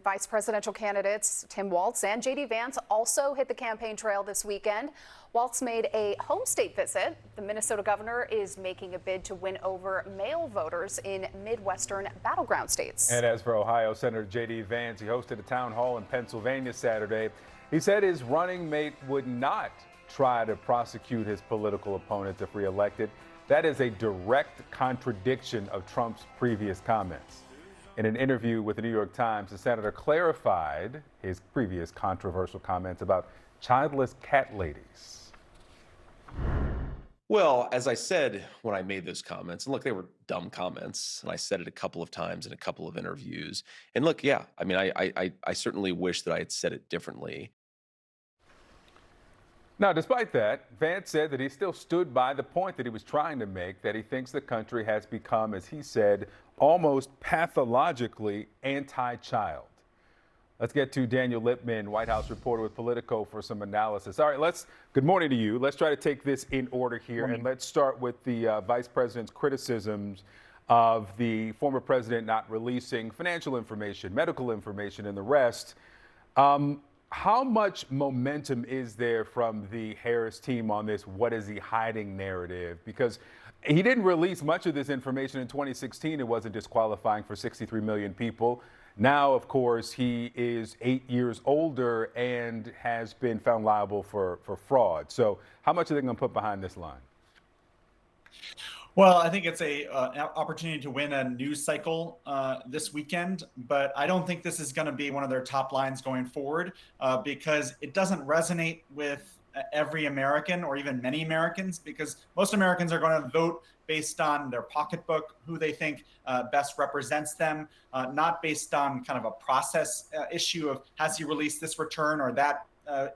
vice presidential candidates Tim Walz and J.D. Vance also hit the campaign trail this weekend. Walz made a home state visit. The Minnesota governor is making a bid to win over male voters in Midwestern battleground states. And as for Ohio Senator J.D. Vance, he hosted a town hall in Pennsylvania Saturday. He said his running mate would not try to prosecute his political opponents if reelected. That is a direct contradiction of Trump's previous comments. In an interview with the New York Times, the senator clarified his previous controversial comments about childless cat ladies. Well, as I said when I made those comments, and look, they were dumb comments, and I said it a couple of times in a couple of interviews. And look, yeah, I mean, I certainly wish that I had said it differently. Now, despite that, Vance said that he still stood by the point that he was trying to make, that he thinks the country has become, as he said, almost pathologically anti-child. Let's get to Daniel Lippman, White House reporter with Politico, for some analysis. All right, good morning to you. Let's try to take this in order here, and let's start with the vice president's criticisms of the former president not releasing financial information, medical information, and the rest. How much momentum is there from the Harris team on this "what is he hiding" narrative? Because he didn't release much of this information in 2016. It wasn't disqualifying for 63 million people. Now, of course, he is 8 years older and has been found liable for fraud. So how much are they going to put behind this line? Well, I think it's an opportunity to win a news cycle this weekend, but I don't think this is going to be one of their top lines going forward because it doesn't resonate with every American or even many Americans, because most Americans are going to vote based on their pocketbook, who they think best represents them, not based on kind of a process issue of has he released this return or that.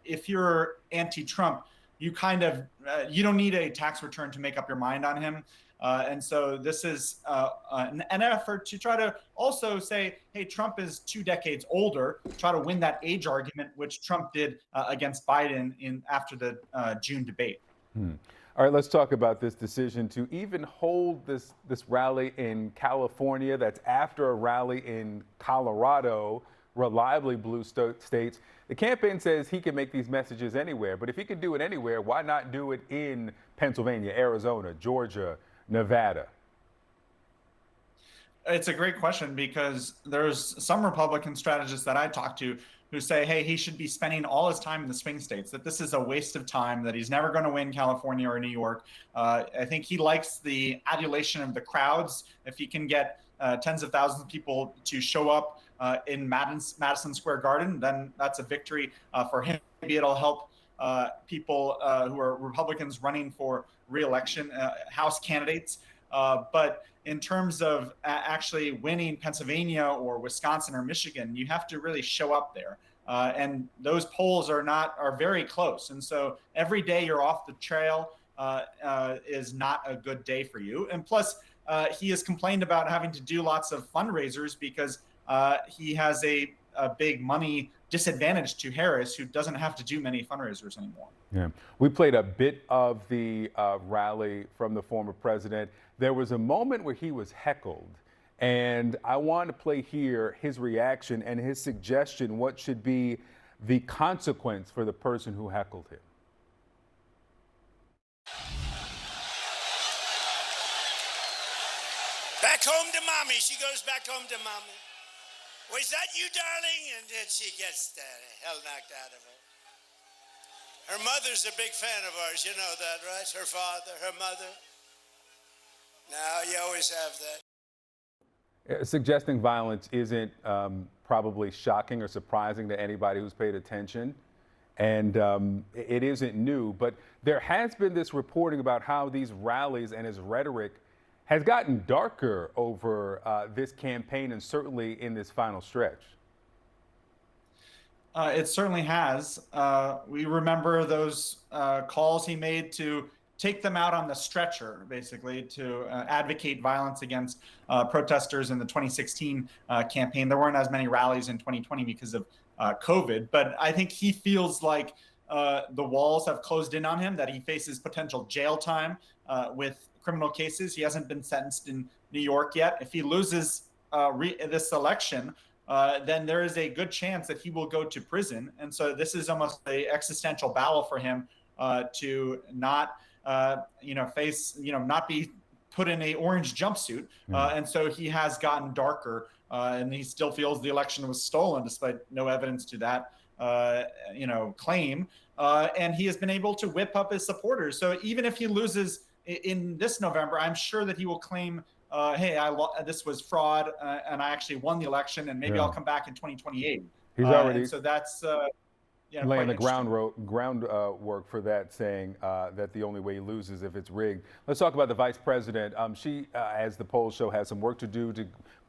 If you're anti-Trump, you you don't need a tax return to make up your mind on him. And so this is an effort to try to also say, hey, Trump is 2 decades older, try to win that age argument, which Trump did against Biden after the June debate. All right, let's talk about this decision to even hold this rally in California. That's after a rally in Colorado, reliably blue states. The campaign says he can make these messages anywhere, but if he can do it anywhere, why not do it in Pennsylvania, Arizona, Georgia, Nevada? It's a great question because there's some Republican strategists that I talk to who say, hey, he should be spending all his time in the swing states, that this is a waste of time, that he's never going to win California or New York. I think he likes the adulation of the crowds. If he can get tens of thousands of people to show up in Madison Square Garden, then that's a victory for him. Maybe it'll help people who are Republicans running for re-election, House candidates. But in terms of actually winning Pennsylvania or Wisconsin or Michigan, you have to really show up there. And those polls are very close. And so every day you're off the trail is not a good day for you. And plus, he has complained about having to do lots of fundraisers because he has a big money disadvantage to Harris, who doesn't have to do many fundraisers anymore. Yeah, we played a bit of the rally from the former president. There was a moment where he was heckled, and I want to play here his reaction and his suggestion what should be the consequence for the person who heckled him. Back home to mommy. She goes back home to mommy. Was that you, darling? And then she gets the hell knocked out of her. Her mother's a big fan of ours. You know that, right? Her father, her mother. Now, you always have that. Suggesting violence isn't probably shocking or surprising to anybody who's paid attention. And it isn't new. But there has been this reporting about how these rallies and his rhetoric has gotten darker over this campaign and certainly in this final stretch. It certainly has. We remember those calls he made to take them out on the stretcher, basically, to advocate violence against protesters in the 2016 campaign. There weren't as many rallies in 2020 because of COVID, but I think he feels like the walls have closed in on him, that he faces potential jail time with criminal cases. He hasn't been sentenced in New York yet. If he loses this election, then there is a good chance that he will go to prison. And so this is almost a existential battle for him to not, face, not be put in a orange jumpsuit. And so he has gotten darker, and he still feels the election was stolen, despite no evidence to that, claim. And he has been able to whip up his supporters. So even if he loses in this November, I'm sure that he will claim, hey, this was fraud, and I actually won the election, and maybe I'll come back in 2028. He's already and so that's laying the quite interesting. groundwork for that, saying that the only way he loses if it's rigged. Let's talk about the vice president. She, as the polls show, has some work to do to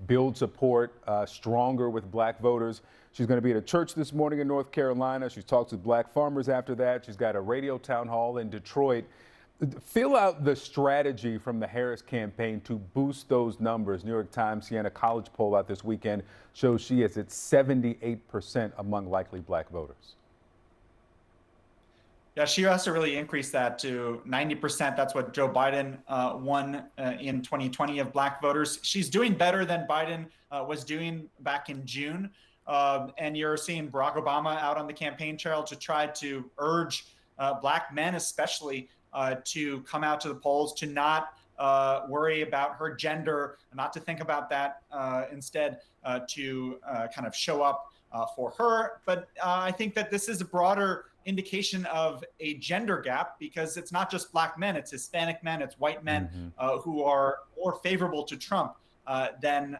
build support stronger with black voters. She's going to be at a church this morning in North Carolina. She's talked to black farmers after that. She's got a radio town hall in Detroit. Fill out the strategy from the Harris campaign to boost those numbers. New York Times Siena College poll out this weekend shows she is at 78% among likely black voters. Yeah, she has to really increase that to 90%. That's what Joe Biden won in 2020 of black voters. She's doing better than Biden was doing back in June. And you're seeing Barack Obama out on the campaign trail to try to urge black men especially to come out to the polls, to not worry about her gender, not to think about that, instead to kind of show up for her. But I think that this is a broader indication of a gender gap, because it's not just black men, it's Hispanic men, it's white men who are more favorable to Trump than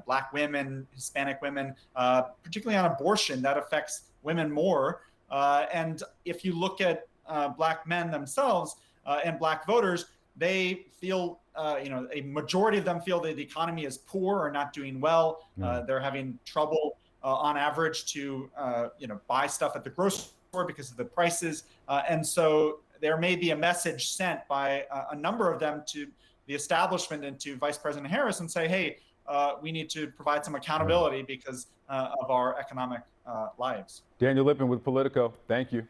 black women, Hispanic women, particularly on abortion. That affects women more. And if you look at black men themselves and black voters, they feel, a majority of them feel that the economy is poor or not doing well. They're having trouble on average to, buy stuff at the grocery store because of the prices. And so there may be a message sent by a number of them to the establishment and to Vice President Harris and say, hey, we need to provide some accountability because of our economic lives. Daniel Lippman with Politico. Thank you.